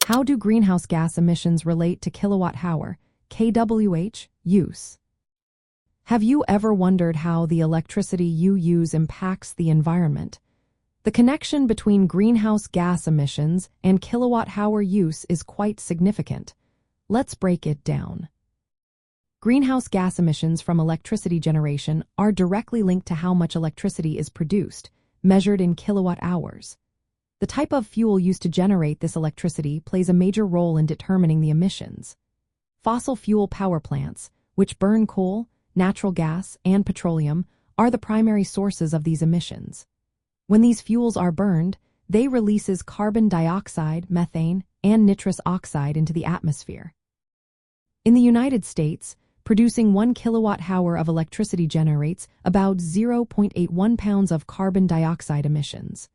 How do greenhouse gas emissions relate to kilowatt-hour, kWh, use? Have you ever wondered how the electricity you use impacts the environment? The connection between greenhouse gas emissions and kilowatt-hour use is quite significant. Let's break it down. Greenhouse gas emissions from electricity generation are directly linked to how much electricity is produced, measured in kilowatt-hours. The type of fuel used to generate this electricity plays a major role in determining the emissions. Fossil fuel power plants, which burn coal, natural gas, and petroleum, are the primary sources of these emissions. When these fuels are burned, they release carbon dioxide, methane, and nitrous oxide into the atmosphere. In the United States, producing 1 kilowatt-hour of electricity generates about 0.81 pounds of carbon dioxide emissions.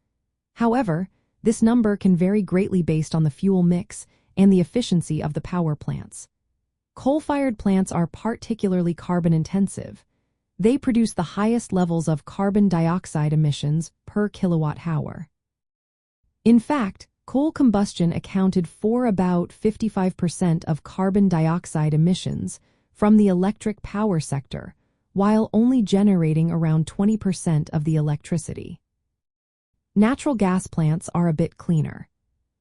However, this number can vary greatly based on the fuel mix and the efficiency of the power plants. Coal-fired plants are particularly carbon-intensive. They produce the highest levels of carbon dioxide emissions per kilowatt-hour. In fact, coal combustion accounted for about 55% of carbon dioxide emissions from the electric power sector, while only generating around 20% of the electricity. Natural gas plants are a bit cleaner.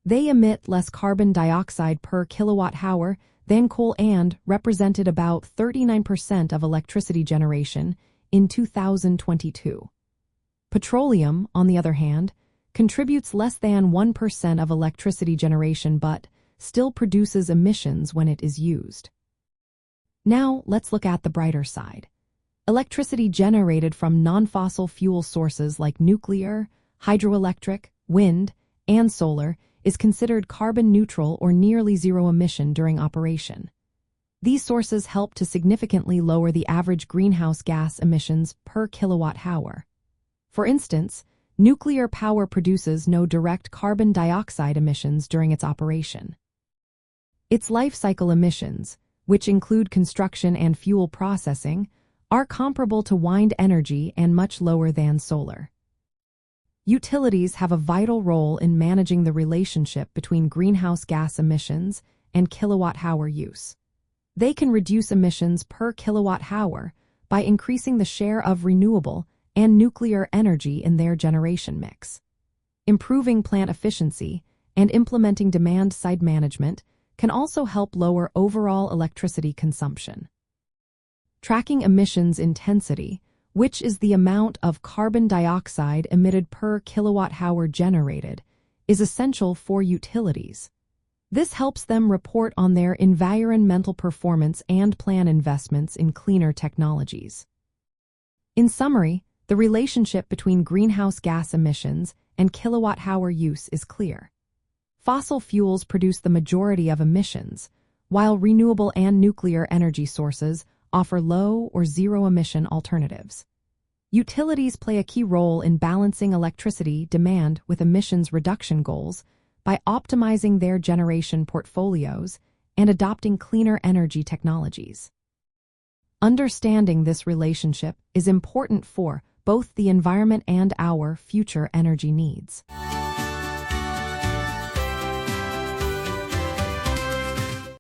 They emit less carbon dioxide per kilowatt-hour than coal and represented about 39% of electricity generation in 2022. Petroleum, on the other hand, contributes less than 1% of electricity generation but still produces emissions when it is used. Now, let's look at the brighter side. Electricity generated from non-fossil fuel sources like nuclear, hydroelectric, wind, and solar is considered carbon neutral or nearly zero emission during operation. These sources help to significantly lower the average greenhouse gas emissions per kilowatt-hour. For instance, nuclear power produces no direct carbon dioxide emissions during its operation. Its life cycle emissions, which include construction and fuel processing, are comparable to wind energy and much lower than solar. Utilities have a vital role in managing the relationship between greenhouse gas emissions and kilowatt-hour use. They can reduce emissions per kilowatt-hour by increasing the share of renewable and nuclear energy in their generation mix. Improving plant efficiency and implementing demand-side management can also help lower overall electricity consumption. Tracking emissions intensity, which is the amount of carbon dioxide emitted per kilowatt-hour generated, is essential for utilities. This helps them report on their environmental performance and plan investments in cleaner technologies. In summary, the relationship between greenhouse gas emissions and kilowatt-hour use is clear. Fossil fuels produce the majority of emissions, while renewable and nuclear energy sources offer low or zero-emission alternatives. Utilities play a key role in balancing electricity demand with emissions reduction goals by optimizing their generation portfolios and adopting cleaner energy technologies. Understanding this relationship is important for both the environment and our future energy needs.